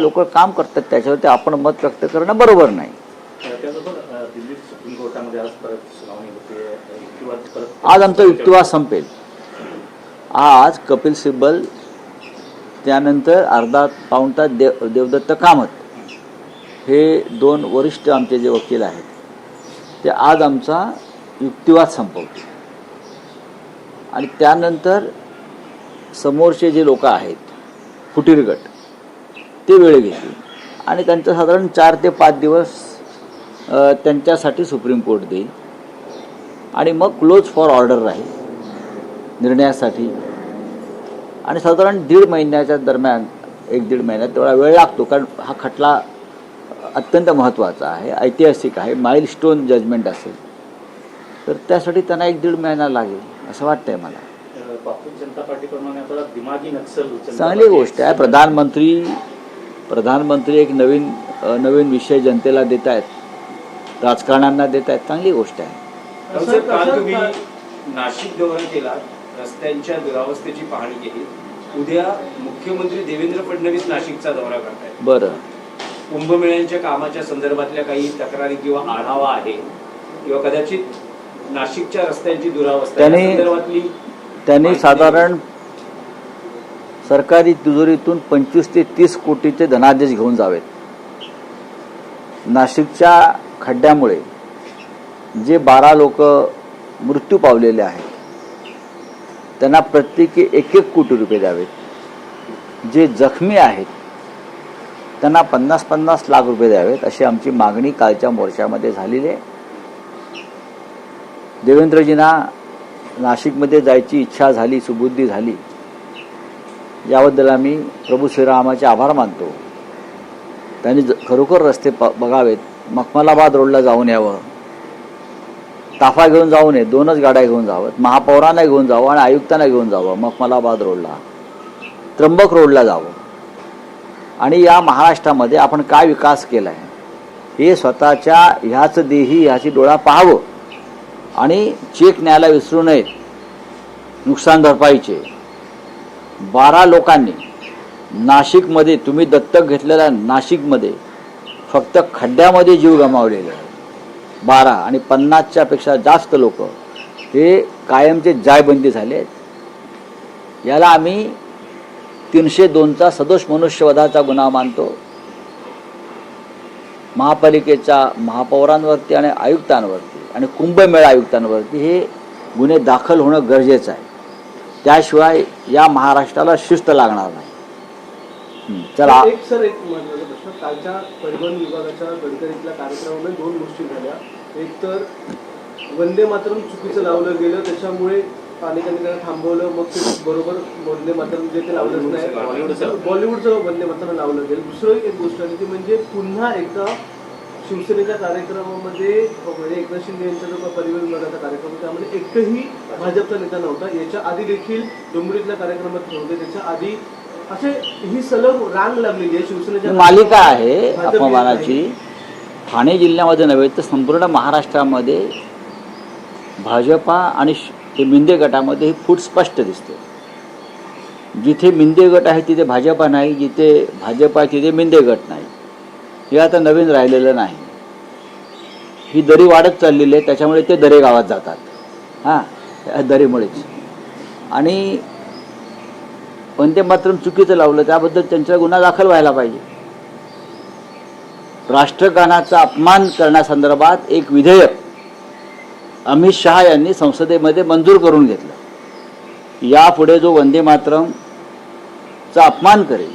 लोक काम करतात त्याच्यावरती आपण मत व्यक्त करणं बरोबर नाही. दिल्ली सुप्रीम कोर्टामध्ये आज परत सुनावणी होते. आज आमचा युक्तिवाद संपेल. आज कपिल सिब्बल, त्यानंतर अर्धा पाऊण तास देवदत्त कामत, हे दोन वरिष्ठ आमचे जे वकील आहेत ते आज आमचा युक्तिवाद संपवतील आणि त्यानंतर समोरचे जे लोक आहेत फुटीर गट ते वेळ घेतील आणि त्यांचं साधारण 4 ते 5 दिवस त्यांच्यासाठी सुप्रीम कोर्ट देईल आणि मग क्लोज फॉर ऑर्डर राहील निर्णयासाठी आणि साधारण 1.5 महिन्याच्या दरम्यान 1-1.5 महिन्यात तेवढा वेळ लागतो, कारण हा खटला अत्यंत महत्त्वाचा आहे, ऐतिहासिक आहे, माइलस्टोन जजमेंट असेल, तर त्यासाठी त्यांना 1-1.5 महिना लागेल असं वाटतंय मला. भारतीय जनता पार्टीप्रमाणे आता दिमागी नक्सल चांगली गोष्ट आहे. प्रधानमंत्री एक नवीन विषय जनतेला देत आहेत, राजकारण्यांना देत आहेत, चांगली गोष्ट आहे. काल तुम्ही नाशिक दौरा केला, रस्त्यांच्या दुरावस्थेची पाहणी केली. उद्या मुख्यमंत्री देवेंद्र फडणवीस नाशिकचा दौरा करतायत. बरं, कुंभमेळ्यांच्या कामाच्या संदर्भातल्या काही तक्रारी किंवा आढावा आहे किंवा कदाचित नाशिकच्या रस्त्यांची दुरावस्था संदर्भातली त्यांनी साधारण सरकारी तिजोरीतून 25 ते 30 कोटीचे धनादेश घेऊन जावेत. नाशिकच्या खड्ड्यामुळे जे 12 लोक मृत्यू पावलेले आहेत त्यांना प्रत्येकी 1-1 कोटी रुपये द्यावेत. जे जखमी आहेत त्यांना 50-50 लाख रुपये द्यावेत, अशी आमची मागणी कालच्या मोर्चामध्ये झालेली आहे. देवेंद्रजींना नाशिकमध्ये जायची इच्छा झाली, सुबुद्धी झाली, याबद्दल आम्ही प्रभू श्रीरामाचे आभार मानतो. त्यांनी खरोखर रस्ते बघावेत. मखमलाबाद रोडला जाऊन यावं, ताफा घेऊन जाऊ नये, 2च गाड्या घेऊन जावं, महापौरांना घेऊन जावं आणि आयुक्तांना घेऊन जावं, मखमलाबाद रोडला, त्र्यंबक रोडला जावं आणि या महाराष्ट्रामध्ये आपण काय विकास केला आहे हे स्वतःच्या ह्याच देही ह्याची डोळा पाहावं आणि चेक न्यायला विसरू नयेत. नुकसान भरपाईचे 12 लोकांनी नाशिकमध्ये, तुम्ही दत्तक घेतलेल्या नाशिकमध्ये फक्त खड्ड्यामध्ये जीव गमावलेले आहेत 12 आणि 50च्या पेक्षा जास्त लोक हे कायमचे जायबंदी झाले आहेत. याला आम्ही 302चा सदोष मनुष्यवधाचा गुन्हा मानतो. महापालिकेच्या महापौरांवरती आणि आयुक्तांवरती आणि कुंभमेळा आयुक्तांवरती हे गुन्हे दाखल होणं गरजेचं आहे. त्याशिवाय या महाराष्ट्राला शिस्त लागणार नाही. चला, एक महत्त्वाचा प्रश्न. कालच्या परिवहन विभागाच्या गडकरीतल्या कार्यक्रमामध्ये 2 गोष्टी झाल्या. एक तर वंदे मातरम चुकीचं लावलं गेलं, त्याच्यामुळे अनेकांनी त्याला थांबवलं, मग ते बरोबर वंदे मातरम जे ते लावलंच नाही, बॉलिवूडचं वंदे मातरम लावलं गेलं. दुसरं एक गोष्ट आली ती म्हणजे पुन्हा एकदा शिवसेनेच्या कार्यक्रमामध्ये म्हणजे एकनाथ शिंदे यांचा जो परिवहन विभागाचा कार्यक्रम होता त्यामध्ये एकही भाजपचा नेता नव्हता. याच्या आधी देखील डोंबिवलीतल्या कार्यक्रमात नव्हते, त्याच्या आधी असे ही सलग रांग लागलेली आहे. शिवसेनेच्या मालिका आहे अपमानाची. ठाणे जिल्ह्यामध्ये नव्हे तर संपूर्ण महाराष्ट्रामध्ये भाजपा आणि मिंदे गटामध्ये ही फूट स्पष्ट दिसते. जिथे मिंदे गट आहे तिथे भाजपा नाही, जिथे भाजपा आहे तिथे मिंदे गट नाही. हे आता नवीन राहिलेलं नाही. ही दरी वाढत चाललेली आहे, त्याच्यामुळे ते दरे गावात जातात. या दरीमुळेच. आणि वंदे मातरम चुकीचं लावलं त्याबद्दल त्यांचा गुन्हा दाखल व्हायला पाहिजे. राष्ट्रगानाचा अपमान करण्यासंदर्भात एक विधेयक अमित शहा यांनी संसदेमध्ये मंजूर करून घेतलं. यापुढे जो वंदे मातरमचा अपमान करेल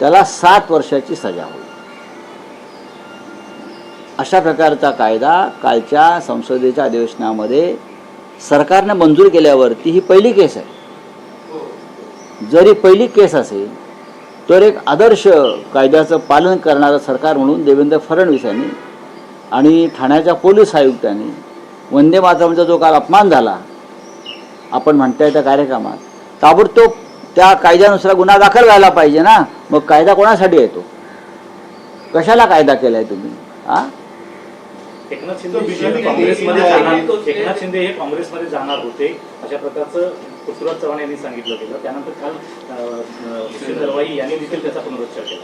त्याला 7 वर्षाची सजा होईल. अशा प्रकारचा कायदा कालच्या संसदेच्या अधिवेशनामध्ये सरकारने मंजूर केल्यावरती ही पहिली केस आहे. जरी पहिली केस असेल तर एक आदर्श कायद्याचं पालन करणारं सरकार म्हणून देवेंद्र फडणवीस यांनी आणि ठाण्याच्या पोलीस आयुक्तांनी वंदे मातरमचा जो काल अपमान झाला आपण म्हणताय त्या कार्यक्रमात, ताबडतोब त्या कायद्यानुसार गुन्हा दाखल व्हायला पाहिजे ना. मग कायदा कोणासाठी येतो? कशाला कायदा केलाय तुम्ही? एकनाथ शिंदे हे काँग्रेसमध्ये जाणार होते, अशा प्रकारचं पृथ्वीराज चव्हाण यांनी सांगितलं गेलं. त्यानंतर काल सुशील दरवाई यांनी देखील त्याचा पुनरुच्चार केला.